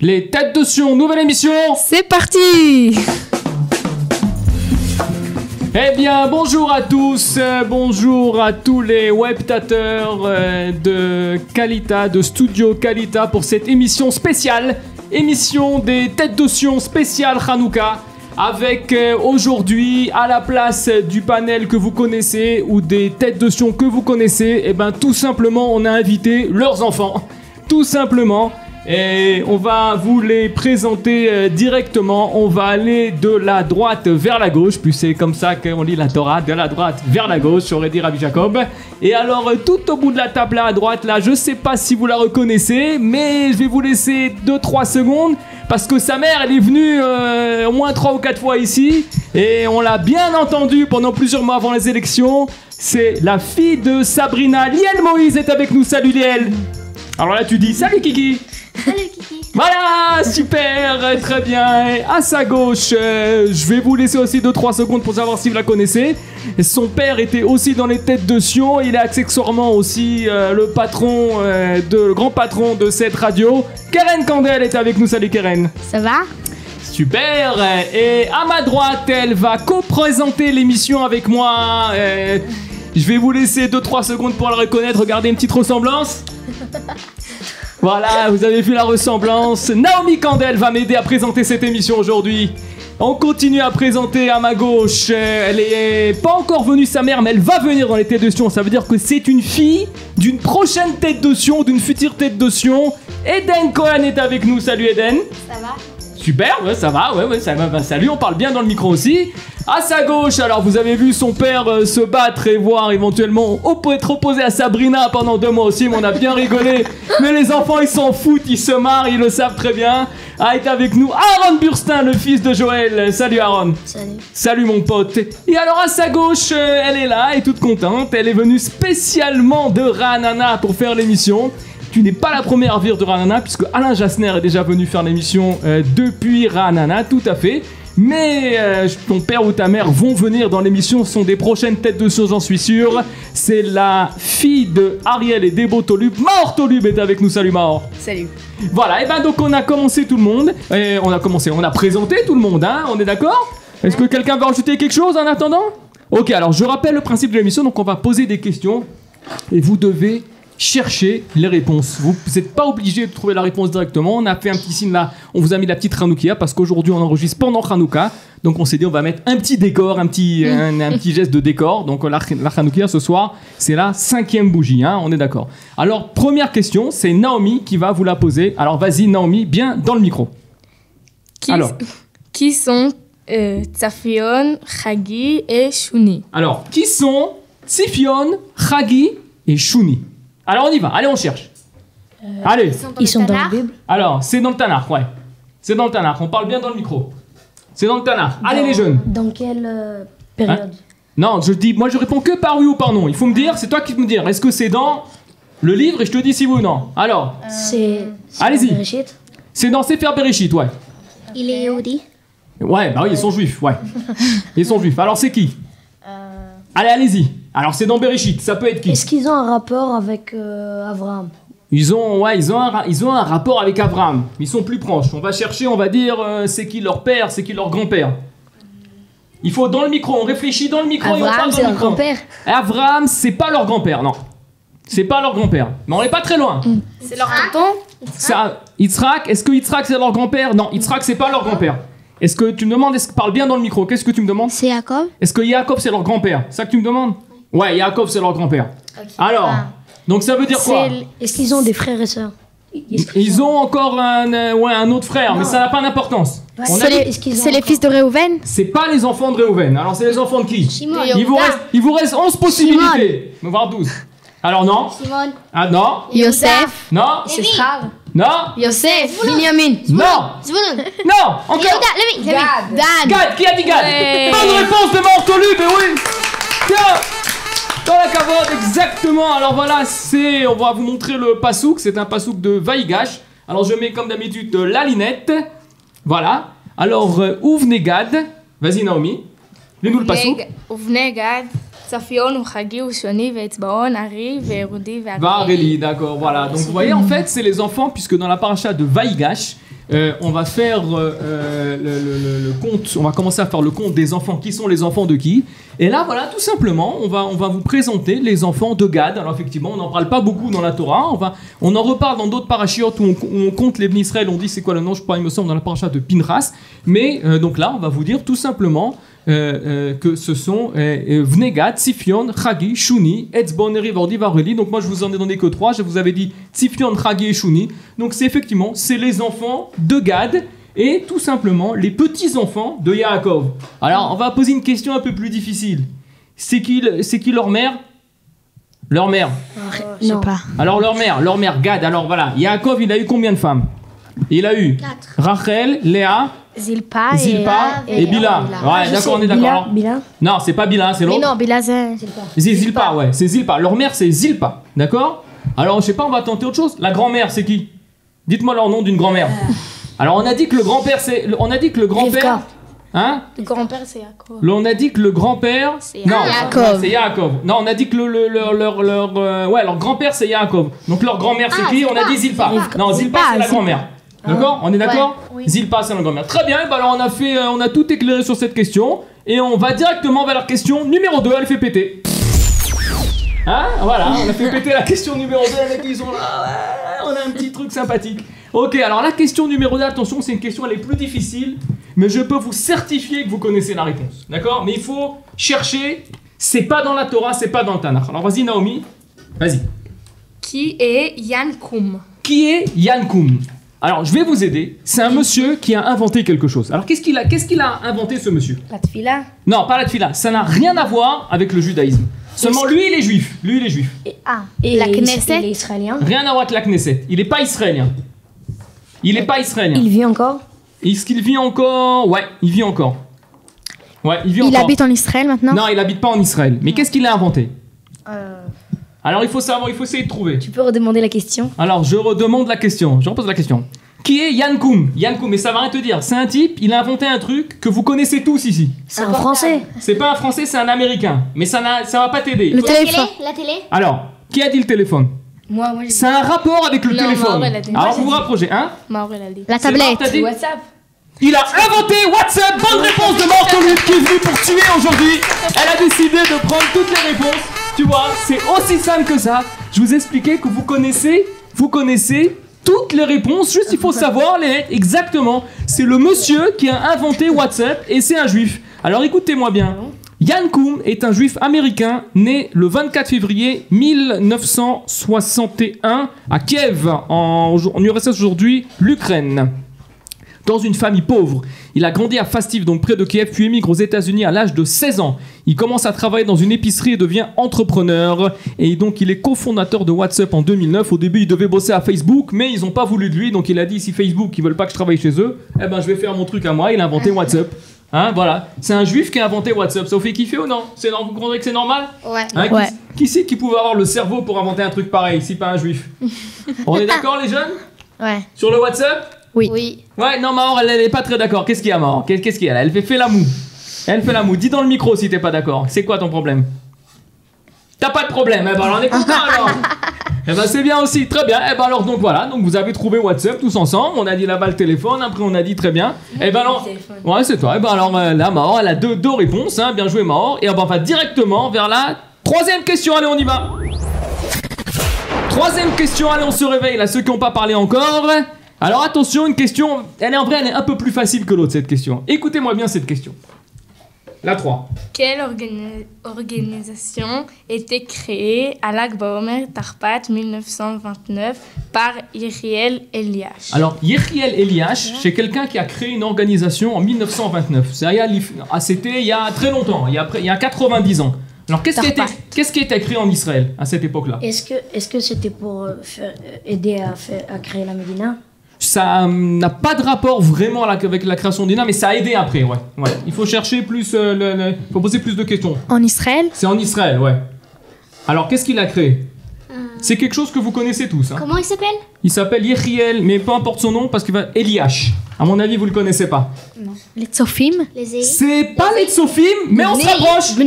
Les têtes de Sion, nouvelle émission. C'est parti. Eh bien, bonjour à tous, bonjour à tous les webtateurs de Kalita, de Studio Kalita pour cette émission spéciale, émission des têtes de Sion spéciale Hanouka, avec aujourd'hui à la place du panel que vous connaissez ou des têtes de Sion que vous connaissez, eh ben tout simplement on a invité leurs enfants, tout simplement. Et on va vous les présenter directement. On va aller de la droite vers la gauche. Puis c'est comme ça qu'on lit la Torah, de la droite vers la gauche, aurait dit Rabbi Jacob. Et alors tout au bout de la table là, à droite, là, je sais pas si vous la reconnaissez, mais je vais vous laisser 2-3 secondes. Parce que sa mère, elle est venue au moins 3 ou 4 fois ici. Et on l'a bien entendu pendant plusieurs mois avant les élections. C'est la fille de Sabrina. Liel Moïse est avec nous. Salut Liel. Alors là tu dis salut Kiki. Salut Kiki. Voilà, super, très bien. Et à sa gauche, je vais vous laisser aussi 2-3 secondes pour savoir si vous la connaissez. Et son père était aussi dans les têtes de Sion. Il est accessoirement aussi le grand patron de cette radio. Keren Kandel est avec nous. Salut Keren. Ça va? Super. Et à ma droite, elle va co-présenter l'émission avec moi. Je vais vous laisser 2-3 secondes pour la reconnaître. Regardez une petite ressemblance. Voilà, vous avez vu la ressemblance. Naomi Kandel va m'aider à présenter cette émission aujourd'hui. On continue à présenter à ma gauche. Elle est pas encore venue, sa mère, mais elle va venir dans les têtes de Sion. Ça veut dire que c'est une fille d'une prochaine tête de Sion, d'une future tête de Sion. Eden Cohen est avec nous. Salut Eden. Ça va? Super, ouais, ça va, ouais, ça va. Bah, salut, on parle bien dans le micro aussi. À sa gauche, alors vous avez vu son père se battre et voir éventuellement être opposé à Sabrina pendant 2 mois aussi, mais on a bien rigolé. Mais les enfants, ils s'en foutent, ils se marrent, ils le savent très bien. Est avec nous Aaron Burstin, le fils de Joël. Salut Aaron. Salut. Salut mon pote. Et alors à sa gauche, elle est là, elle est toute contente. Elle est venue spécialement de Ra'anana pour faire l'émission. Tu n'es pas la première à venir de Ra'anana, puisque Alain Jasner est déjà venu faire l'émission depuis Ra'anana, tout à fait. Mais ton père ou ta mère vont venir dans l'émission, sont des prochaines têtes de Sion, j'en suis sûr. C'est la fille de Ariel et Debo Tolub. Maor Tolub est avec nous, salut Maor. Salut. Voilà, et ben donc on a commencé tout le monde. On a présenté tout le monde, hein, on est d'accord? Est-ce que quelqu'un veut rajouter quelque chose en attendant? Ok, alors je rappelle le principe de l'émission, donc on va poser des questions et vous devez chercher les réponses. Vous n'êtes pas obligé de trouver la réponse directement. On a fait un petit signe là, on vous a mis la petite Hanoukia parce qu'aujourd'hui on enregistre pendant Hanouka. Donc on s'est dit on va mettre un petit décor, un petit geste de décor. Donc la Hanoukia ce soir, c'est la 5e bougie, hein, on est d'accord. Alors première question, c'est Naomi qui va vous la poser. Alors vas-y Naomi, bien dans le micro. Qui sont Tsafion, Chagi et Shuni? Alors, qui sont Tzifion, Chagi et Shuni? Alors on y va, allez on cherche. Allez. Ils sont dans la Bible? Alors, c'est dans le Tanakh, ouais. C'est dans le Tanakh, on parle bien dans le micro. C'est dans le Tanakh. Allez les jeunes. Dans quelle période? Non, moi je réponds que par oui ou par non. Il faut me dire, c'est toi qui me dire, est-ce que c'est dans le livre et je te dis si oui ou non. Alors, allez-y. Bereshit? C'est dans Sefer Bereshit, ouais. Il est Yehudi? Ouais, bah oui, ils sont juifs, ouais. Ils sont juifs. Alors c'est qui? Allez-y. Alors c'est dans Bereshit, ça peut être qui? Est-ce qu'ils ont un rapport avec Abraham? Ils ont un rapport avec Abraham. Ils sont plus proches. On va chercher, on va dire c'est qui leur père, c'est qui leur grand-père. Il faut dans le micro, on réfléchit dans le micro. Abraham, c'est leur grand-père? Abraham, c'est pas leur grand-père, non. C'est pas leur grand-père. Mais on n'est pas très loin. C'est leur tonton? Yitzhak, est-ce que Yitzhak c'est leur grand-père? Non, Yitzhak c'est pas leur grand-père. Est-ce que tu me demandes, parle bien dans le micro, qu'est-ce que tu me demandes? C'est Jacob? Est-ce que Jacob c'est leur grand-père? C'est ça que tu me demandes? Ouais, Jacob c'est leur grand-père. Okay. Alors, donc ça veut dire quoi? Est-ce qu'ils ont des frères et sœurs? Ils ont encore un autre frère, mais ça n'a pas d'importance. C'est les fils de Réhouven? C'est pas les enfants de Réhouven. Alors c'est les enfants de qui? Shimon. Il vous reste 11 possibilités. Voire 12. Alors non. Simon. Ah non. Yosef. Non. C'est Shrav. Non. Yosef. Binyamin. Non. Zvulun. Non. Encore. Gad. Qui a dit Gad? Bonne réponse de Maor Tolub, mais oui. Tiens. Dans la cavote, exactement. Alors voilà, on va vous montrer le pasouk. C'est un pasouk de Vaïgash. Alors je mets comme d'habitude la linette. Voilà. Alors Ouvne Gad. Vas-y Naomi. Lis-nous le pasouk. Ouvne Gad. Tsafion, Chagi, Shoni, Vetzbaon, Ari, Verudi, Vareli, d'accord, voilà. Donc vous voyez, en fait, c'est les enfants, puisque dans la paracha de Vaïgash, On va faire le compte, on va commencer à faire le compte des enfants. Qui sont les enfants de qui? Et là, voilà, tout simplement, on va vous présenter les enfants de Gad. Alors effectivement, on n'en parle pas beaucoup dans la Torah. On en reparle dans d'autres parachiotes où on compte les Bnei Israël. On dit c'est quoi le nom? Je crois, il me semble, dans la paracha de Pinchas. Mais donc là, on va vous dire tout simplement que ce sont Vnegat, Tzifion, Chagi, Shuni, Etzbon, Erivordi, Vareli. Donc moi je vous en ai donné que 3. Je vous avais dit Tzifion, Chagi et Shuni. Donc c'est effectivement, c'est les enfants de Gad et tout simplement les petits-enfants de Yaakov. Alors on va poser une question un peu plus difficile. C'est qui leur mère? Leur mère. Je sais pas. Alors leur mère, Gad. Alors voilà, Yaakov il a eu combien de femmes? Il a eu 4. Rachel, Léa, Zilpa et Bila. Ouais, d'accord, on est d'accord. Bila. Non, c'est pas Bila, c'est Mais l'autre. non, Bila, c'est... C'est Zilpa, ouais, c'est Zilpa. Leur mère, c'est Zilpa, d'accord? Alors, je sais pas, on va tenter autre chose. La grand-mère, c'est qui? Dites-moi leur nom d'une grand-mère. Alors, on a dit que le grand-père, c'est... On a dit que le grand-père... Rivka. Hein? Le grand-père, c'est Yaakov. On a dit que le grand-père... C'est Non, Yaakov. c'est Yaakov. Non, on a dit que leur grand-père, c'est Yaakov. Donc, leur grand-mère, c'est qui? On a dit Zilpa. Non, Zilpa, c'est la grand-mère. D'accord? On est d'accord? Ouais, oui. Zilpa, c'est la grand-mère. Très bien, bah alors on a tout éclairé sur cette question. Et on va directement vers la question numéro 2, elle fait péter. Hein? Voilà, on a fait péter la question numéro 2, les mecs ils sont là, ouais, on a un petit truc sympathique. Ok, alors la question numéro 2, attention, c'est une question, elle est plus difficile, mais je peux vous certifier que vous connaissez la réponse. D'accord? Mais il faut chercher, c'est pas dans la Torah, c'est pas dans le Tanakh. Alors vas-y Naomi, vas-y. Qui est Yankoum? Qui est Yankoum? Alors, je vais vous aider. C'est un monsieur qui a inventé quelque chose. Alors, qu'est-ce qu'il a inventé, ce monsieur? La tfila. Non, pas la tfila. Ça n'a rien à voir avec le judaïsme. Seulement, lui, il est juif. Et La il Knesset. est israélien. Rien à voir avec la Knesset. Il n'est pas israélien. Il Il vit encore. Est-ce qu'il vit encore? Ouais, il vit encore. Il habite en Israël maintenant? Non, il n'habite pas en Israël. Mais qu'est-ce qu'il a inventé? Alors, il faut savoir, il faut essayer de trouver. Tu peux redemander la question. Alors, je redemande la question. Je repose la question. Qui est Yankoum? Yankoum, mais ça va rien te dire. C'est un type, il a inventé un truc que vous connaissez tous ici. C'est un français. C'est pas un français, c'est un américain. Mais ça va pas t'aider. Le téléphone. La télé. Alors, qui a dit le téléphone? Moi, C'est un rapport avec le Non, téléphone. Mauro, elle a dit. Alors, vous vous rapprochez, hein? Mauro, elle a dit. C'est La Marc, tablette. t'as dit WhatsApp. Il a inventé WhatsApp. Bonne réponse de Marc qui est venu pour tuer aujourd'hui. Elle a décidé de prendre toutes les réponses. Tu vois, c'est aussi simple que ça. Je vous expliquais que vous connaissez toutes les réponses. Juste, il faut savoir les lettres exactement. C'est le monsieur qui a inventé WhatsApp et c'est un juif. Alors écoutez-moi bien. Yankoum est un juif américain né le 24 février 1961 à Kiev, en URSS aujourd'hui, l'Ukraine. Dans une famille pauvre. Il a grandi à Fastiv, donc près de Kiev, puis émigre aux États-Unis à l'âge de 16 ans. Il commence à travailler dans une épicerie et devient entrepreneur. Et donc, il est cofondateur de WhatsApp en 2009. Au début, il devait bosser à Facebook, mais ils n'ont pas voulu de lui. Donc, il a dit si Facebook, ils veulent pas que je travaille chez eux, eh ben, je vais faire mon truc à moi. Il a inventé WhatsApp. Hein, voilà. C'est un juif qui a inventé WhatsApp. Ça vous fait kiffer ou non? Vous comprendrez que c'est normal? Ouais. Hein, Ouais. Qui c'est qui pouvait avoir le cerveau pour inventer un truc pareil, si pas un juif? On est d'accord, les jeunes? Ouais. Sur le WhatsApp? Oui. Ouais, non, Maor, elle est pas très d'accord. Qu'est-ce qu'il y a, Maor? Qu'est-ce qu'il y a là? Elle fait la moue. Elle fait la moue. Dis dans le micro si t'es pas d'accord. C'est quoi ton problème? T'as pas de problème. Eh ben alors on est content alors. Eh ben c'est bien aussi. Très bien. Eh ben alors donc voilà. Donc vous avez trouvé WhatsApp tous ensemble. On a dit là-bas le téléphone. Après on a dit très bien. Eh ben alors. Ouais, c'est toi. Eh ben alors là, Maor, elle a deux réponses. Hein. Bien joué, Maor. Et on va directement vers la troisième question. Allez, on y va. Troisième question. Allez, on se réveille là. Ceux qui n'ont pas parlé encore. Alors attention, une question, elle est un peu plus facile que l'autre cette question. Écoutez-moi bien cette question. La 3. Quelle organisation était créée à Lag Baomer Tarpat 1929 par Yeriel Eliash? Alors Yeriel Eliash, c'est quelqu'un qui a créé une organisation en 1929. C'était il y a très longtemps, il y a 90 ans. Alors qu'est-ce qui était créé en Israël à cette époque-là? Est-ce que c'était pour aider à créer la Médina? Ça n'a pas de rapport vraiment avec la création d'Ina, mais ça a aidé après, ouais. Il faut chercher plus, il faut poser plus de questions. En Israël? C'est en Israël, ouais. Alors, qu'est-ce qu'il a créé? C'est quelque chose que vous connaissez tous. Hein. Comment il s'appelle? Il s'appelle Yechiel, mais peu importe son nom, parce qu'il va... Eliash. À mon avis, vous le connaissez pas. Les Tsofim. Les Zéhi. C'est pas les Tsofim, mais on se rapproche.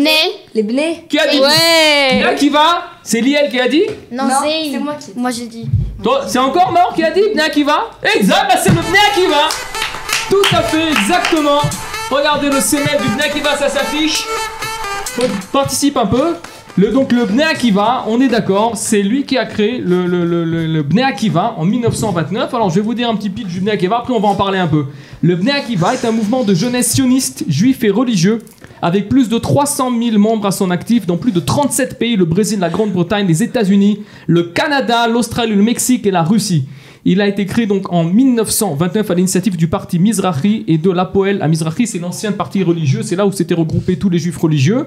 Les Bnei. Qui a dit? Ouais. Bnei Akiva. C'est Liel qui a dit? Non, Zéhi. c'est moi qui. Moi j'ai dit. Toi, c'est encore mort qui a dit Bnei Akiva? Exact, bah c'est le Bnei Akiva. Tout à fait, exactement. Regardez le semelle du Bnei Akiva, ça s'affiche. Participe un peu. Donc le Bnei Akiva, on est d'accord, c'est lui qui a créé le Bnei Akiva en 1929. Alors je vais vous dire un petit pitch du Bnei Akiva, après on va en parler un peu. Le Bnei Akiva est un mouvement de jeunesse sioniste, juif et religieux, avec plus de 300 000 membres à son actif dans plus de 37 pays, le Brésil, la Grande-Bretagne, les États-Unis, le Canada, l'Australie, le Mexique et la Russie. Il a été créé donc en 1929 à l'initiative du parti Mizrahi et de l'Apoel. À Mizrahi, c'est l'ancien parti religieux, c'est là où s'étaient regroupés tous les juifs religieux.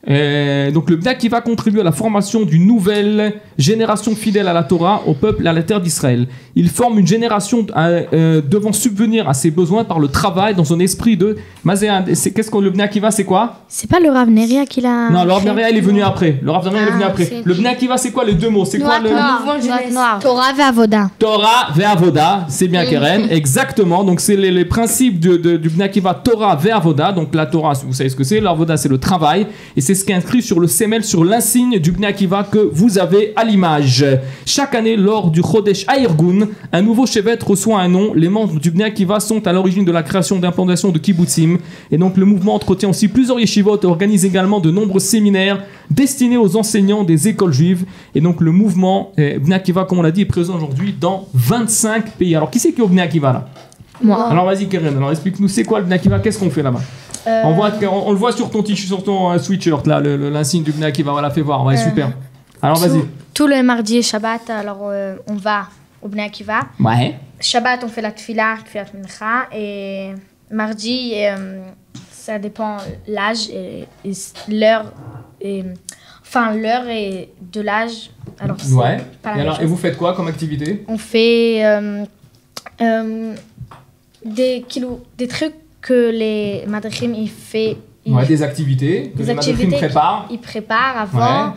Donc le Bnei Akiva contribue à la formation d'une nouvelle génération fidèle à la Torah, au peuple et à la terre d'Israël. Il forme une génération devant subvenir à ses besoins par le travail dans un esprit de... Qu'est-ce que le Bnei Akiva, c'est quoi? C'est pas le Rav Neria qui l'a. Non, le Rav Neria, il est venu après. Le Rav Neria, il est venu après. c'est- Le Bnei Akiva, c'est quoi les deux mots? C'est quoi le... Noir. Torah ve'avoda. Torah ve'avoda, c'est bien Keren, exactement. Donc c'est les principes du Bnei Akiva, Torah ve'avoda. Donc la Torah, vous savez ce que c'est, l'avoda c'est le travail, et c'est ce qui est inscrit sur le semelle, sur l'insigne du Bnei Akiva que vous avez à l'image. Chaque année, lors du Chodesh Haïrgun, un nouveau chevet reçoit un nom. Les membres du Bnei Akiva sont à l'origine de la création d'implantation de kibbutzim, et donc le mouvement entretient aussi plusieurs yeshivot et organise également de nombreux séminaires destinés aux enseignants des écoles juives. Et donc le mouvement Bnei Akiva, comme on l'a dit, est présent aujourd'hui dans 25 pays. Alors qui c'est qui est au Bnei Akiva là? Moi. Alors vas-y Keren, alors explique-nous c'est quoi le Bnei Akiva, qu'est-ce qu'on fait là-bas? On le voit sur ton t-shirt, sur ton sweatshirt là, l'insigne du Bnei Akiva, voilà, fais voir, ouais, super. Alors vas-y. Tout le mardi et Shabbat, alors on va au Bnei Akiva. Ouais. Shabbat, on fait la tefila mincha. Et mardi, ça dépend l'âge et l'heure. Enfin, l'heure et de l'âge. Alors, c'est Ouais. pas la Et même alors, chose. et vous faites quoi comme activité? On fait des trucs que les madrichim Ouais, des activités que des les madrichim activités préparent. ils préparent avant. Ouais.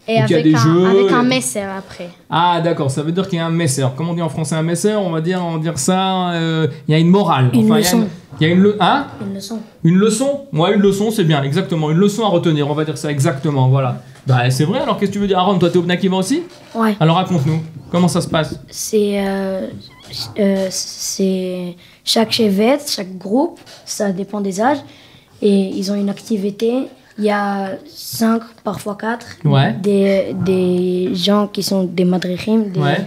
Et Donc, il y a avec des jeux, avec un et- messer après. Ah d'accord, ça veut dire qu'il y a un messer. Comment on dit en français un messer? On va dire ça, il y a une morale. Une Enfin, leçon. Il y a une hein? Une leçon. Une leçon? Ouais, une leçon, c'est bien, exactement. Une leçon à retenir, on va dire ça exactement, voilà. Bah c'est vrai, alors qu'est-ce que tu veux dire? Aaron, toi t'es au Bnei Akiva aussi? Ouais. Alors raconte-nous, comment ça se passe? C'est chaque chevet, chaque groupe, ça dépend des âges, et ils ont une activité. Il y a 5, parfois 4, Ouais. des gens qui sont des madrichim, Ouais.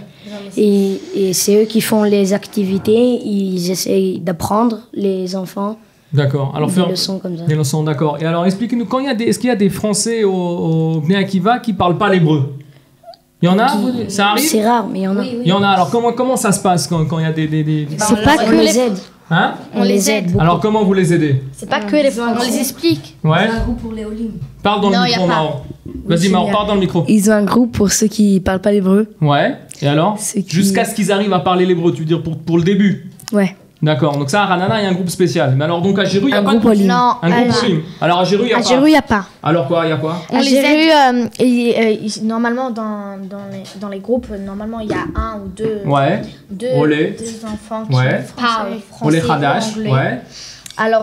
et c'est eux qui font les activités, ils essayent d'apprendre les enfants D'accord, alors des leçons comme ça. Des leçons, d'accord. Et alors expliquez-nous, est-ce qu'il y a des Français au Bnei Akiva qui parlent pas l'hébreu? Il y en a? Ça arrive? C'est rare, mais il y en a. Il y en a, alors comment ça se passe quand il y a des... C'est pas On que les les. aide. Hein? On les aide beaucoup. Alors comment vous les aidez? C'est pas que les on les explique. Ouais. Un groupe pour les Olim. Parle dans Non, le y a micro, pas. Maro. Vas-y, Maro, parle dans le micro. Ils ont un groupe pour ceux qui parlent pas l'hébreu. Ouais. Et alors? Ceux qui- Jusqu'à ce qu'ils arrivent à parler l'hébreu, tu veux dire pour le début? Ouais. D'accord. Donc ça, à Ranana, il y a un groupe spécial. Mais alors donc à Jéru, il y a Un pas groupe de... Olim. Non, Un groupe Olim. Alors à Jéru, il y a À pas. Jéru, y a pas. Alors quoi? Il y a quoi? On À les Jéru, normalement dans les groupes, normalement il y a un ou deux Ouais. Olé. deux enfants qui Ouais. parlent Olé français Hadash. ou anglais. Ouais. Alors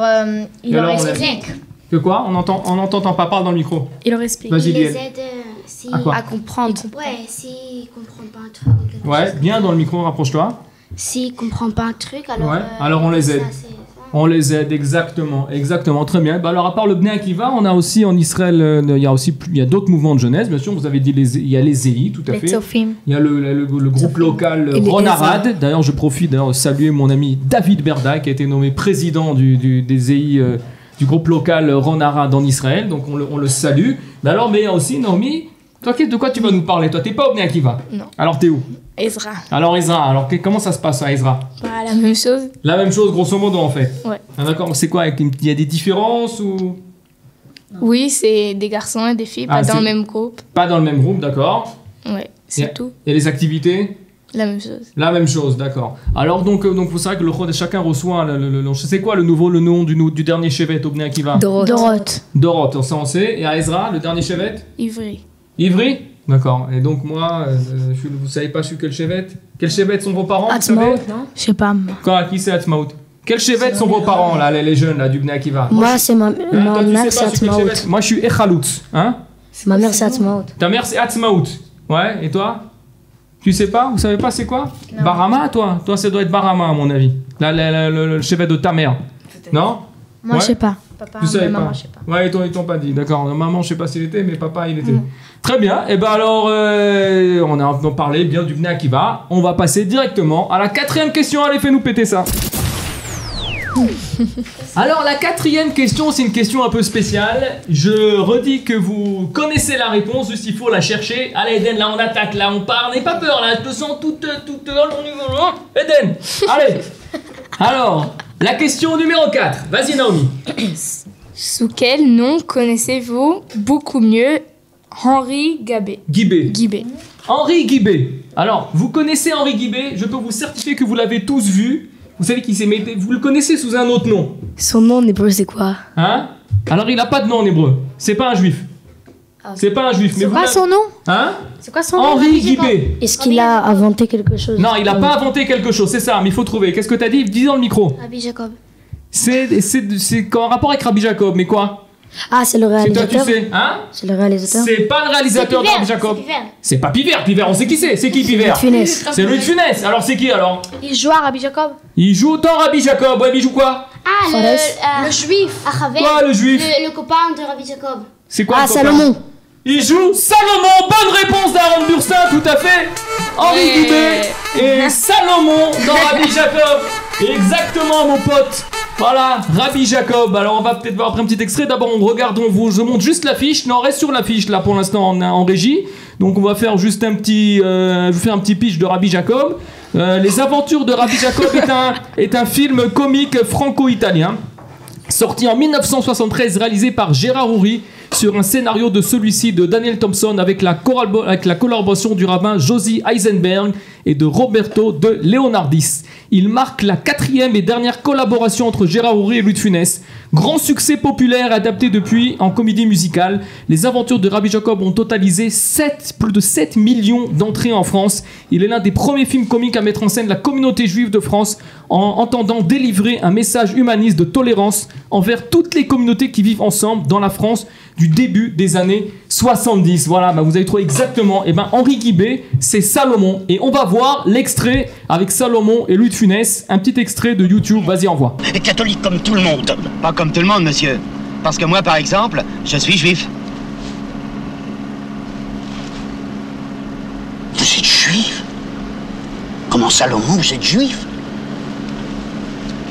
il Et leur alors, on a- explique. Que quoi? On n'entend pas. Parle dans le micro. Il leur explique. Vas-y, Il Liel. les aide si... À quoi? À comprendre. Ouais, s'ils comprennent pas un truc. ou quelque Ouais. chose. Bien dans le micro, rapproche-toi. S'ils comprennent pas un truc, alors... Ouais, alors on les ça, aide. c'est ça. On les aide, exactement, très bien. Bah alors à part le Bnei Akiva, on a aussi en Israël, il y a d'autres mouvements de jeunesse, bien sûr. Vous avez dit il y a les Zéhi, tout à Les fait. Tsofim. Il y a le groupe local Et les Ron Ezra. Arad. D'ailleurs, je profite de saluer mon ami David Berda, qui a été nommé président des Zéhi, du groupe local Ron Arad en Israël. Donc on le salue. Mais alors, mais il y a aussi Naomi. Toi, de quoi tu vas nous parler? Toi, t'es pas au Bnei Akiva? Non. Alors t'es où? Ezra. Alors Ezra, comment ça se passe à Ezra? Bah, la même chose. La même chose, grosso modo, en fait. Ouais. Ah, d'accord, c'est quoi? Il y a des différences ou Oui, c'est des garçons et des filles, Ah, pas dans c'est- le même groupe. pas dans le même groupe, d'accord? Ouais, c'est Yeah. tout. Et les activités? La même chose. La même chose, d'accord. Alors donc vous savez que le Chod, chacun reçoit c'est quoi le nom du dernier chevet au Bnei Akiva? Doroth. Dorot, ça on sait. Et à Ezra, le dernier chevet? Ivry. Ivry? D'accord. Et donc moi, vous savez pas je suis quel chevet? Quel chevet sont vos parents? Vous savez? Atzmaut, non? Je sais pas, moi. Qui c'est Atzmaut? Quel chevet sont vos parents, là, les jeunes, là, du Bnei Akiva? Moi, c'est ma Toi, mère, tu sais c'est pas sur quel Atzmaout. chevet? Moi, je suis Echalout. Hein? Ma mère, c'est Atzmaout. Ta mère, c'est Atzmaout. Ouais, et toi? Tu sais pas? Vous savez pas c'est quoi? Non. Barama, toi? Toi, ça doit être Barama, à mon avis. Là, le chevet de ta mère. Non? Moi, Ouais. je sais pas. Papa, Tu savais maman, pas? je sais pas. Ouais, ils t'ont pas dit, d'accord. Maman, je sais pas s'il était, mais papa, il était. Très bien. Et ben alors, on a un peu parlé bien du Bnei Akiva. On va passer directement à la 4e question. Allez, fais-nous péter ça. Alors, la 4e question, c'est une question un peu spéciale. Je redis que vous connaissez la réponse, juste il faut la chercher. Allez, Eden, là, on attaque, là, on part. N'aie pas peur, là, je te sens toute. Eden, allez. Alors, la question numéro 4. Vas-y, Naomi. Sous quel nom connaissez-vous beaucoup mieux Henri Guibé. Guibé. Henri Guibé. Alors, vous connaissez Henri Guibé, je peux vous certifier que vous l'avez tous vu. Vous savez qui c'est, mais vous le connaissez sous un autre nom. Son nom en hébreu, c'est quoi? Hein? Alors, il n'a pas de nom en hébreu. C'est pas un juif. C'est pas un juif. Mais C'est vous quoi l'avez- son nom? Hein? C'est quoi son nom? Henri Guibé. Est-ce qu'il a inventé quelque chose? Non, il n'a pas inventé quelque chose, c'est ça, mais il faut trouver. Qu'est-ce que t'as dit? Dis dans le micro. Rabbi Jacob. C'est en rapport avec Rabbi Jacob, mais quoi? Ah, c'est le C'est toi, tu réalisateur? sais. Hein? C'est le réalisateur? C'est pas le réalisateur de Rabbi Jacob. C'est pas Pivert. Pivert, on sait qui c'est. C'est qui Pivert? Funès. C'est Louis de Funès. Alors, c'est qui alors? Il joue à Rabbi Jacob. Il joue dans Rabbi Jacob. Ouais, mais il joue quoi? Ah, Fares. le juif. Achaver. Quoi, le juif? Le copain de Rabbi Jacob. C'est quoi Ah, le copain? Salomon. Il joue Salomon. Bonne réponse d'Aaron Burstin, tout à fait. Henri Guibé et Salomon dans Rabbi Jacob. Exactement, mon pote. Voilà, Rabbi Jacob. Alors, on va peut-être voir après un petit extrait. D'abord, je montre juste l'affiche. Non, on reste sur l'affiche là pour l'instant en régie. Donc, on va faire juste un petit, je vous fais un petit pitch de Rabbi Jacob. Les aventures de Rabbi Jacob est un film comique franco-italien. Sorti en 1973, réalisé par Gérard Houry sur un scénario de celui-ci de Daniel Thompson avec la collaboration du rabbin Josie Eisenberg et de Roberto de Leonardis. Il marque la 4e et dernière collaboration entre Gérard Houry et Louis de Funès. Grand succès populaire adapté depuis en comédie musicale, les aventures de Rabbi Jacob ont totalisé plus de 7 millions d'entrées en France. Il est l'un des premiers films comiques à mettre en scène la communauté juive de France en entendant délivrer un message humaniste de tolérance envers toutes les communautés qui vivent ensemble dans la France du début des années 70. Voilà, vous avez trouvé exactement. Et Henri Guibé, c'est Salomon. Et on va voir l'extrait avec Salomon et Louis de Funès. Un petit extrait de YouTube. Vas-y, envoie. Et catholique comme tout le monde. Pas comme tout le monde, monsieur. Parce que moi, par exemple, je suis juif. Vous êtes juif? Comment Salomon, vous êtes juif?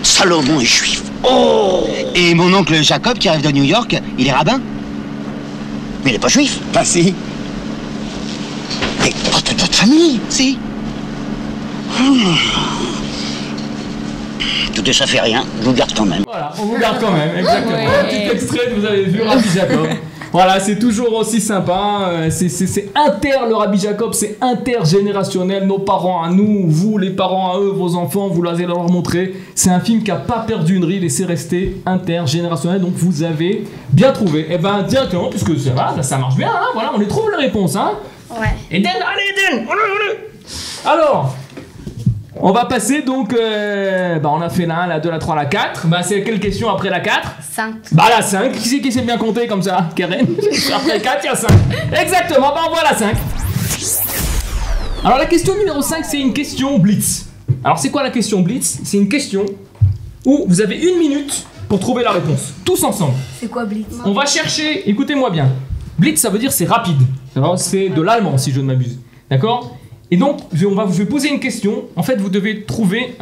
Salomon est juif. Oh! Et mon oncle Jacob, qui arrive de New York, il est rabbin? Mais il n'est pas juif. Pas si. Mais pas de votre famille, si. Tout ça fait rien, je vous garde quand même. Voilà, on vous garde quand même, exactement. Un petit extrait, vous avez vu Rabbi Jacob. Voilà, c'est toujours aussi sympa. C'est le Rabbi Jacob, c'est intergénérationnel. Nos parents à nous, vous, les parents à eux, vos enfants, vous allez leur montrer. C'est un film qui n'a pas perdu une ride et c'est resté intergénérationnel. Donc vous avez bien trouvé. Et directement, puisque ça marche bien, hein, voilà, on les trouve les réponses. Hein. Ouais. Eden, allez Eden, allez. Alors, on va passer donc, on a fait la 1, la 2, la 3, la 4. C'est quelle question après la 4? 5. La 5. Qui sait bien compter comme ça? Karen. Après 4, il y a 5. Exactement, on voit la 5. Alors la question numéro 5, c'est une question blitz. Alors c'est quoi la question blitz? C'est une question où vous avez 1 minute pour trouver la réponse. Tous ensemble. C'est quoi Blitz? On va chercher, écoutez-moi bien. Blitz, ça veut dire c'est rapide. Alors, c'est de l'allemand si je ne m'abuse. D'accord? Et donc, je vais poser une question. En fait, vous devez trouver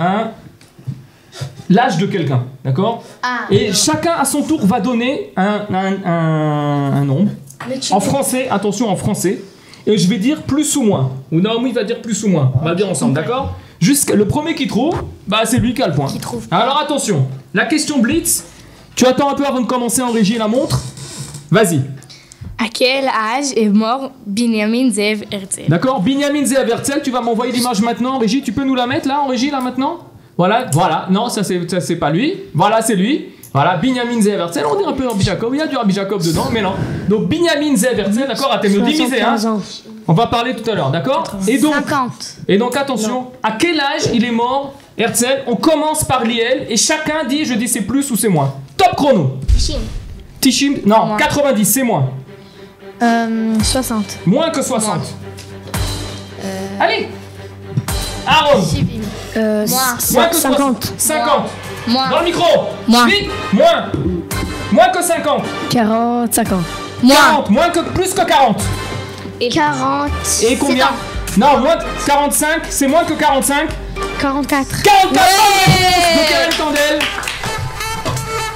l'âge de quelqu'un. D'accord? Et chacun à son tour va donner un nombre. En français, attention, en français. Et je vais dire plus ou moins. Ou Naomi va dire plus ou moins. On va le dire ensemble, d'accord? Le premier qui trouve, c'est lui qui a le point. Alors attention, la question Blitz. Tu attends un peu avant de commencer en régie la montre. Vas-y. À quel âge est mort Binyamin Zev Herzl? D'accord, Binyamin Zev Herzl, tu vas m'envoyer l'image maintenant en régie. Tu peux nous la mettre là en régie là maintenant? Voilà. Non, ça c'est pas lui. Voilà, c'est lui. Voilà, Binyamin Zev Herzl. On dirait un peu Rabbi Jacob. Il y a du Rabbi Jacob dedans, mais non. Donc Binyamin Zev Herzl, d'accord, à me diviser, hein. On va parler tout à l'heure, d'accord? Et donc, 50. attention, à quel âge il est mort, Herzl? On commence par Liel et chacun dit, je dis c'est plus ou c'est moins. Top chrono. Chim. Tishim, non, Moins. 90, c'est moins. 60. Moins que 60. Allez. Aaron, moins que 50. 50. Moins. Dans le micro. Moins. Vite. Moins. Moins que 50. 40, 50. 40, moins que plus que 40. 40. Et combien? Non, moins de 45, c'est moins que 45. 44. 44 de Keren Kandel.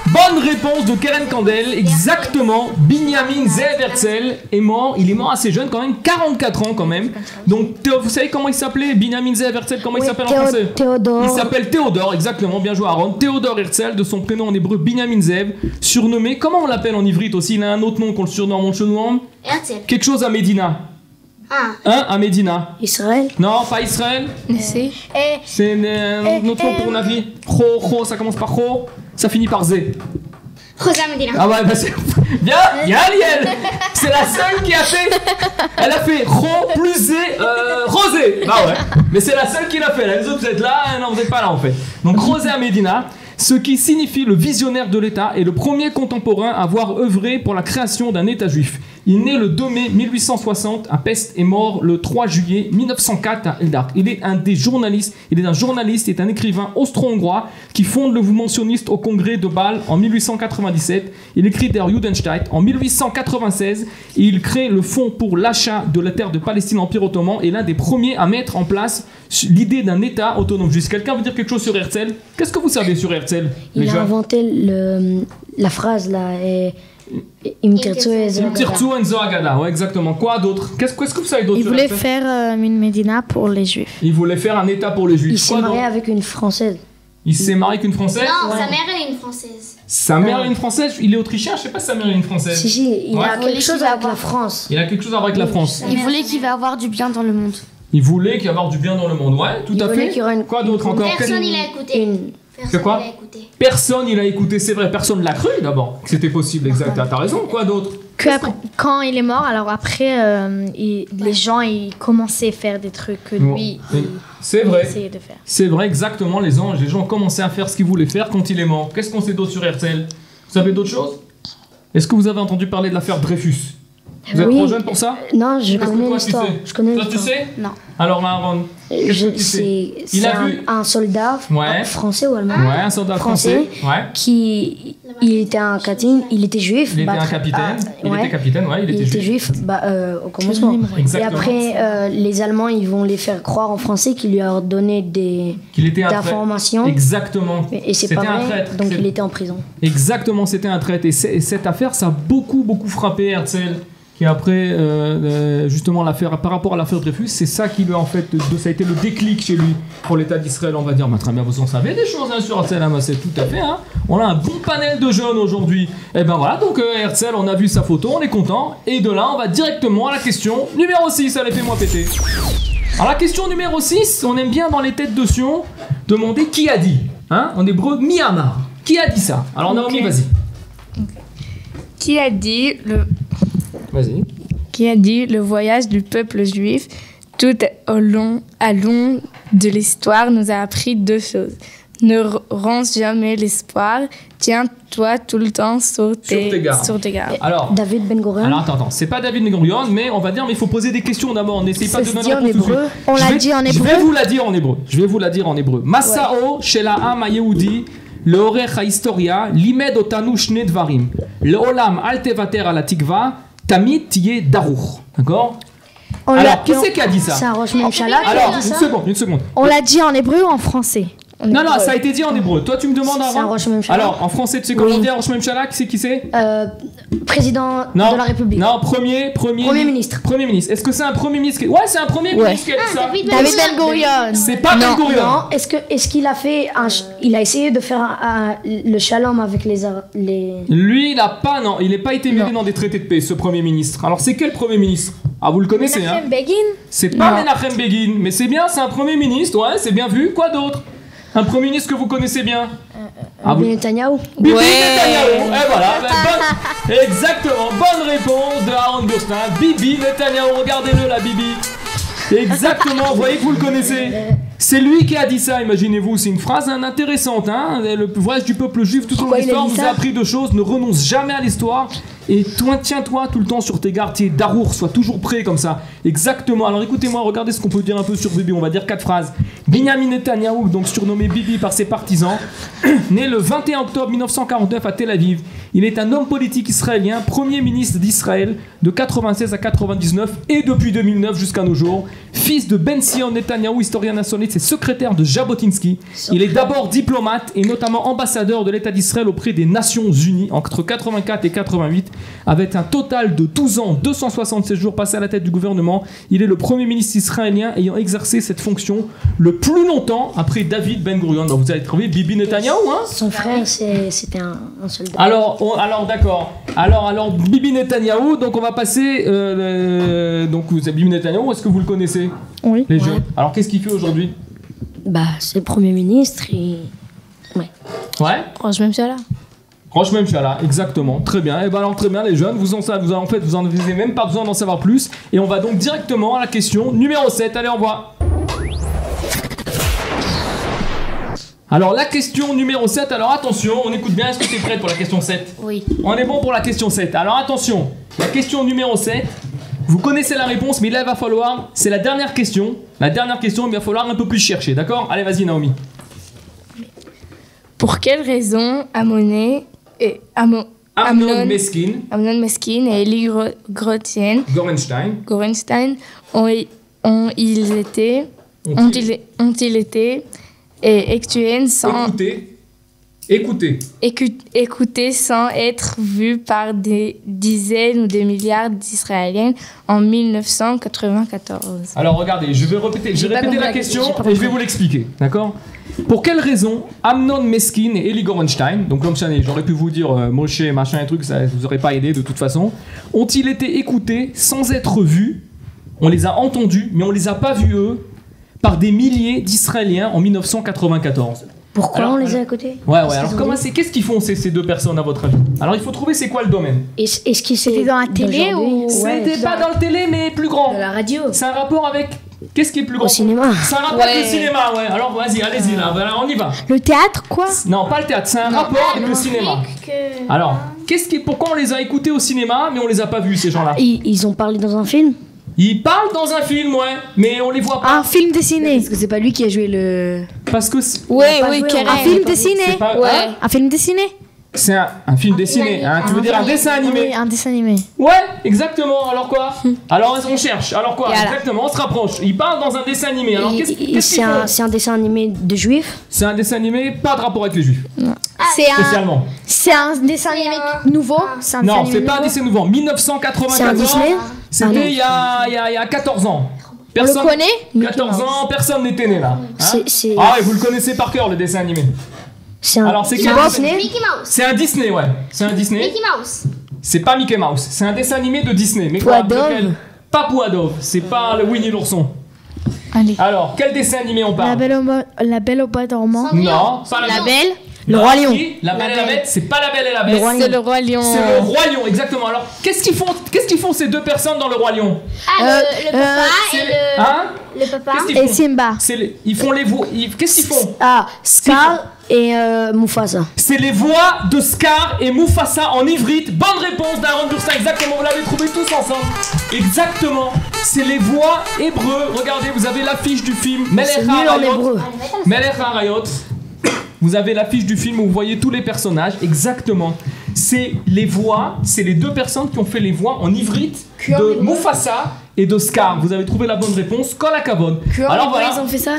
Bonne réponse de Keren Kandel, exactement. Binyamin Zeev Herzl est mort, il est mort assez jeune quand même, 44 ans quand même. Donc vous savez comment il s'appelait, Binyamin Zeev Herzl, comment il s'appelle en français? Théodore. Il s'appelle Théodore, exactement, bien joué Aaron. Théodore Herzl, de son prénom en hébreu Binyamin Zeev, surnommé, comment on l'appelle en ivrite aussi? Il a un autre nom qu'on le surnomme, on le surnomme Herzl. quelque chose à Médina. Ah. Hein, à Médina? Israël. Non, pas Israël. C'est C'est un autre nom pour Navi. Cho, ça commence par Cho, ça finit par Zé. Rosa Medina. Ah ouais, bah c'est... Bien, Liel. C'est la seule qui a fait... Elle a fait Cho plus Zé, Rosé. Bah ouais, mais c'est la seule qui l'a fait. Là, les autres, vous êtes là, non, vous n'êtes pas là en fait. Donc Rosé à Médina, ce qui signifie le visionnaire de l'État et le premier contemporain à avoir œuvré pour la création d'un État juif. Il est né le 2 mai 1860 à Pest et mort le 3 juillet 1904 à Eldar. Il est un journaliste et un écrivain austro-hongrois qui fonde le mouvement sioniste au congrès de Bâle en 1897. Il écrit Der Judenstaat en 1896 et il crée le fonds pour l'achat de la terre de Palestine Empire ottoman et l'un des premiers à mettre en place l'idée d'un État autonome juif. Quelqu'un veut dire quelque chose sur Herzl? Qu'est-ce que vous savez sur Herzl? Il a inventé la phrase là. Im Tirtzu et Zohar. Tirtzu and Zohar, ouais, exactement. Quoi d'autre? Qu'est-ce que vous savez d'autre Il sur voulait Herzl? faire une Médina pour les Juifs. Il voulait faire un État pour les Juifs. Il s'est Quoi marié d'autre? avec une Française. Il s'est marié avec une Française? Non, sa mère elle est une française. Sa mère est une Française? Il est autrichien? Je sais pas si sa mère est une Française. Si, il Ouais. a quelque chose avec la France. Il a quelque chose à voir avec la France. Il voulait qu'il va avoir du bien dans le monde. Il voulait qu'il y ait du bien dans le monde. Ouais, tout Il à voulait fait. qu'il y aurait une- Quoi d'autre encore? Personne il a écouté. C'est quoi? Il a écouté. Personne il a écouté, c'est vrai. Personne l'a cru d'abord. Que c'était possible, exact. T'as raison. Quoi d'autre? Quand il est mort, alors après, les gens ils commençaient à faire des trucs que lui Oui. C'est il vrai. essayait de faire. C'est vrai, exactement. Les gens ont commencé à faire ce qu'ils voulaient faire quand il est mort. Qu'est-ce qu'on sait d'autre sur Herzl? Vous savez d'autres choses? Est-ce que vous avez entendu parler de l'affaire Dreyfus? Vous êtes Oui. trop jeune pour ça? Non, je Qu'est-ce que connais toi, tu l'histoire. sais? Je connais Toi, tu l'histoire. sais? Non. Alors, Aaron, qu'est-ce que tu sais? C'est Il a vu- un soldat Ouais. français ou allemand Ouais, un soldat français. Ouais. qui il était un capitaine, il était juif. Il était un battre- capitaine. Il ouais. était capitaine, ouais, il était juif. au commencement. Et Exactement. après, les Allemands, ils vont les faire croire en français qu'il lui a donné Qu'il était un traître. d'informations. Exactement. Et c'est C'était pas un vrai, traître. donc C'est- il était en prison. Exactement, c'était un traître. Et cette affaire, ça a beaucoup frappé Herzl. Qui après, justement, l'affaire, par rapport à l'affaire Dreyfus, c'est ça qui lui, en fait, ça a été le déclic chez lui pour l'État d'Israël, on va dire. Bah, très bien, vous en savez des choses hein, sur Herzl, hein, c'est tout à fait. Hein. On a un bon panel de jeunes aujourd'hui. Et ben voilà, donc Herzl, on a vu sa photo, on est content. Et de là, on va directement à la question numéro 6. Allez, fais-moi péter. Alors, la question numéro 6, on aime bien dans les têtes de Sion demander qui a dit. Hein, en hébreu, Miyamar. Qui a dit ça? Alors, Naomi, vas-y. Qui a dit Vas-y. le voyage du peuple juif tout au long de l'histoire nous a appris deux choses. Ne ronce jamais l'espoir, tiens-toi tout le temps sur tes gardes. Alors, David Ben Gurion. alors attends, c'est pas David Ben Gurion, mais on va dire, mais il faut poser des questions d'abord. On n'essaye pas de se donner dit la en réponse tout de hébreu. suite. On Je l'a vais- dit en Je vais hébreu. vous la dire en hébreu. Masao Shelaam Ayehudi, Leorech HaHistoria, Limed Otanu Shne Dvarim. Leolam Al Tevater Ala Tikva, Tamid Tiye Daruch. D'accord? Alors, qui c'est qui a dit ça? C'est un Rosh Memchala. Alors, une seconde. On l'a dit en hébreu ou en français? Non, ça a été dit en hébreu. Toi, tu me demandes C'est un avant. Rosh Memchala. Alors, en français, tu sais comment Oui. dire Rosh Memchala? Qui c'est? Président Non. de la République. Non, premier ministre. Premier ministre. Est-ce que c'est un premier ministre? Ouais, c'est un premier ministre qui a dit ça. David David Ben Gurion. C'est pas Ben Gurion. Non, est-ce qu'il a fait il a essayé de faire le shalom avec les Lui, il n'a pas été mêlé dans des traités de paix, ce premier ministre. Alors, c'est quel premier ministre? Ah, vous le connaissez, hein? Begin. C'est pas Menachem Begin, mais c'est bien, c'est un premier ministre, ouais, c'est bien vu. Quoi d'autre? Un Premier ministre que vous connaissez bien. Bibi Netanyahu. Bibi Netanyahu. Et voilà, exactement, bonne réponse de Aaron Burstein. Bibi Netanyahu, regardez-le là, Bibi. Exactement, vous voyez que vous le connaissez. C'est lui qui a dit ça, imaginez-vous. C'est une phrase intéressante. Hein, le voyage du peuple juif tout au long de l'histoire vous a appris deux choses. Ne renonce jamais à l'histoire. Et toi, tiens-toi tout le temps sur tes gardes. Darour, sois toujours prêt comme ça. Exactement. Alors écoutez-moi, regardez ce qu'on peut dire un peu sur Bibi. On va dire 4 phrases. Binyamin Netanyahu, donc surnommé Bibi par ses partisans, né le 21 octobre 1949 à Tel Aviv. Il est un homme politique israélien, premier ministre d'Israël de 96 à 99 et depuis 2009 jusqu'à nos jours. Fils de Ben Sion Netanyahu, historien nationaliste et secrétaire de Jabotinsky. Il est d'abord diplomate et notamment ambassadeur de l'État d'Israël auprès des Nations Unies entre 84 et 88. Avec un total de 12 ans, 276 jours passés à la tête du gouvernement, il est le premier ministre israélien ayant exercé cette fonction le plus longtemps après David Ben Gurion. Donc vous allez trouver Bibi Netanyahu, hein? Son frère, c'était un soldat. Alors d'accord. Alors Bibi Netanyahu, donc on va passer. Donc vous Bibi Netanyahu, est-ce que vous le connaissez? Oui. Les jeunes. Alors qu'est-ce qu'il fait aujourd'hui? Bah, c'est le Premier ministre et... Ouais. Roche Memchala. Roche Memchala, exactement. Très bien. Et ben alors très bien les jeunes, vous en avez même pas besoin d'en savoir plus. Et on va donc directement à la question numéro 7. Allez, on voit. Alors la question numéro 7, alors attention, on écoute bien, est-ce que tu es prête pour la question 7? Oui. On est bon pour la question 7. Alors attention, la question numéro 7, vous connaissez la réponse, mais là il va falloir, c'est la dernière question. La dernière question, il va falloir un peu plus chercher, d'accord? Allez, vas-y Naomi. Pour quelle raison Amnon Meskin, et Eli Gorenstein ont-ils été extués sans écoutés sans être vus par des dizaines ou des milliards d'Israéliens en 1994. Alors regardez, je vais répéter la question et je vais vous l'expliquer, d'accord? Pour quelle raison Amnon Meskin et Eli Gorenstein, donc comme ça j'aurais pu vous dire Moshe, machin et truc, ça vous aurait pas aidé de toute façon, ont-ils été écoutés sans être vus? On les a entendus, mais on les a pas vus eux, par des milliers d'Israéliens en 1994. Pourquoi on les a écoutés? Ouais, alors qu'est-ce qu'ils font ces deux personnes à votre avis? Alors il faut trouver c'est quoi le domaine. Est-ce qu'ils C'était dans la télé ou... C'était pas dans la télé mais plus grand. De la radio. C'est un rapport avec... Qu'est-ce qui est plus grand? Au cinéma. C'est un rapport avec le cinéma, ouais. Alors vas-y, allez-y là, on y va. Le théâtre, quoi? Non, pas le théâtre, c'est un rapport avec le cinéma. Alors, pourquoi on les a écoutés au cinéma mais on les a pas vus ces gens-là? Ils ont parlé dans un film? Ils parlent dans un film, ouais, mais on les voit pas. Un film dessiné. Parce que c'est pas lui qui a joué le... Parce que... Oui, carrément. Un film dessiné. Ouais. Un film dessiné. C'est un film dessiné, hein. Tu veux dire un dessin animé? Oui, un dessin animé. Ouais, exactement. Alors quoi? Alors on cherche. Alors quoi? Voilà. Exactement, on se rapproche. Il parle dans un dessin animé. Alors qu'est-ce qu'ils font? C'est un dessin animé de juifs? C'est un dessin animé, pas de rapport avec les juifs. Spécialement. C'est un dessin animé nouveau? Non, c'est pas un dessin nouveau. 1994. C'est un Disney? C'était il y a 14 ans. Personne, on le connaît? 14 ans, personne n'était né là. Hein? C'est... Ah ouais, vous le connaissez par cœur le dessin animé. Alors c'est quel Mickey Mouse. C'est un Disney, ouais. C'est un Disney. Mickey Mouse. C'est pas Mickey Mouse, c'est un dessin animé de Disney. Mais Pouadov. quoi, lequel? Pas Pouadov, c'est pas le Winnie l'ourson. Allez. Alors, quel dessin animé on parle? La Belle au bois dormant. Non, pas La Belle. Le Roi Lion. La Belle et la Bête, c'est pas La Belle et la Bête. C'est le Roi Lion. C'est le Roi Lion, exactement. Alors, qu'est-ce qu'ils font ces deux personnes dans le Roi Lion? Le papa et le... Hein? Le papa. Qu'est-ce qu'ils Et font? Simba. Ils font les voix. Qu'est-ce qu'ils font? Ah, Scar et Mufasa. C'est les voix de Scar et Mufasa en ivrite. Bonne réponse d'Aaron Burstein, exactement. Vous l'avez trouvé tous ensemble. Exactement. C'est les voix hébreux. Regardez, vous avez l'affiche du film. C'est nul en hébreu. Melech HaArayot. Vous avez l'affiche du film où vous voyez tous les personnages. Exactement. C'est les voix, c'est les deux personnes qui ont fait les voix en ivrite de Mufasa et de Scar. Vous avez trouvé la bonne réponse. Kol hakavod. Alors voilà. Ils ont fait ça?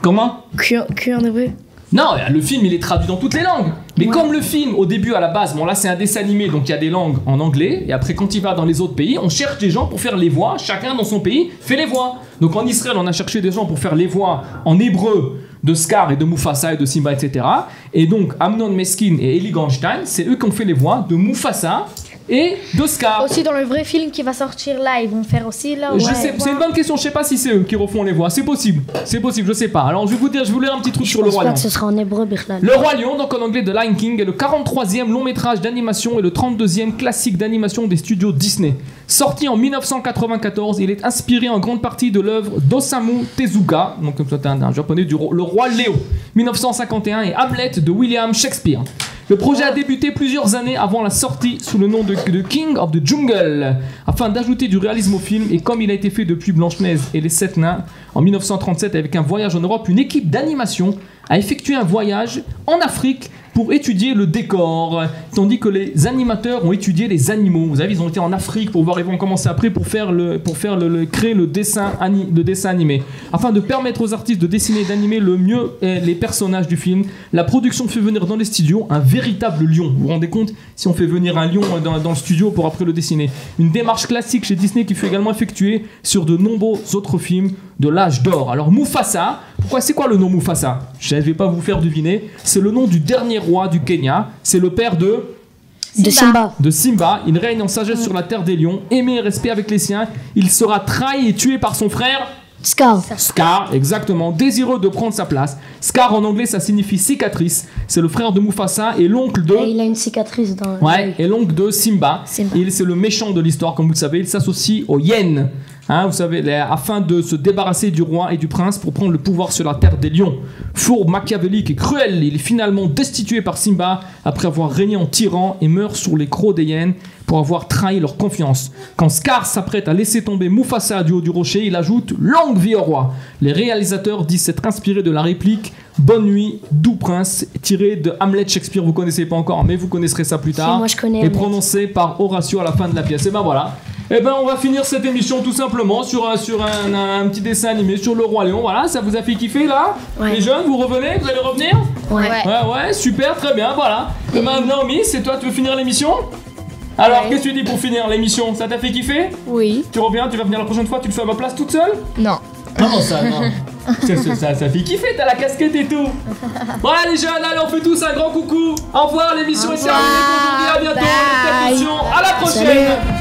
Comment? Que en hébreu? Non, le film il est traduit dans toutes les langues. Mais comme le film au début à la base, bon là c'est un dessin animé donc il y a des langues en anglais et après quand il va dans les autres pays, on cherche des gens pour faire les voix, chacun dans son pays fait les voix. Donc en Israël on a cherché des gens pour faire les voix en hébreu de Scar et de Mufasa et de Simba etc. Et donc Amnon Meskin et Eli Gorenstein, c'est eux qui ont fait les voix de Mufasa et de Scar. Aussi dans le vrai film qui va sortir là, ils vont faire aussi là. Je sais, c'est une bonne question, je sais pas si c'est eux qui refont les voix, c'est possible, je sais pas. Alors je vais vous lire un petit truc sur le Roi Lion. J'espère que ce sera en hébreu, Birlan. Le Roi Lion, donc en anglais de Lion King, est le 43e long métrage d'animation et le 32e classique d'animation des studios Disney. Sorti en 1994, il est inspiré en grande partie de l'œuvre d'Osamu Tezuka, donc comme ça un japonais, Le Roi Léo, 1951, et Hamlet de William Shakespeare. Le projet a débuté plusieurs années avant la sortie sous le nom de King of the Jungle, afin d'ajouter du réalisme au film, et comme il a été fait depuis Blanche-Neige et les 7 nains en 1937 avec un voyage en Europe, une équipe d'animation a effectué un voyage en Afrique pour étudier le décor, tandis que les animateurs ont étudié les animaux. Vous savez, ils ont été en Afrique pour voir, ils vont commencer après pour créer le dessin animé. Afin de permettre aux artistes de dessiner et d'animer le mieux les personnages du film, la production fait venir dans les studios un véritable lion. Vous vous rendez compte si on fait venir un lion dans le studio pour après le dessiner. Une démarche classique chez Disney qui fut également effectuée sur de nombreux autres films de l'âge d'or. Alors Mufasa, c'est quoi le nom Mufasa? Je ne vais pas vous faire deviner. C'est le nom du dernier roi du Kenya. C'est le père de Simba. Il règne en sagesse sur la terre des lions, aimé et respect avec les siens. Il sera trahi et tué par son frère Scar, exactement, désireux de prendre sa place. Scar en anglais ça signifie cicatrice. C'est le frère de Mufasa et l'oncle de... Et il a une cicatrice dans... Ouais, et l'oncle de Simba. Et c'est le méchant de l'histoire, comme vous le savez. Il s'associe aux hyènes. Vous savez, afin de se débarrasser du roi et du prince pour prendre le pouvoir sur la terre des lions. Fourbe, machiavélique et cruel, il est finalement destitué par Simba après avoir régné en tyran et meurt sous les crocs des hyènes pour avoir trahi leur confiance. Quand Scar s'apprête à laisser tomber Mufasa du haut du rocher, il ajoute « Longue vie au roi ». Les réalisateurs disent s'être inspirés de la réplique « Bonne nuit, doux prince » tirée de Hamlet Shakespeare. Vous connaissez pas encore, mais vous connaisserez ça plus tard. Moi, je connais et Hamlet. prononcé par Horatio à la fin de la pièce. Et ben voilà. Et ben on va finir cette émission tout simplement sur un petit dessin animé sur le Roi Lion. Voilà, ça vous a fait kiffer là? Ouais. Les jeunes, vous revenez? Vous allez revenir? Ouais. Super, très bien, voilà. Et maintenant, Naomi, c'est toi, tu veux finir l'émission? Alors, qu'est-ce que tu dis pour finir l'émission? Ça t'a fait kiffer? Oui. Tu reviens, tu vas venir la prochaine fois, tu le fais à ma place toute seule? Non. Comment ça, non? ça fait kiffer, t'as la casquette et tout. Voilà les jeunes, allez, on fait tous un grand coucou. Au revoir, l'émission est terminée pour aujourd'hui, à bientôt. À la prochaine. Salut.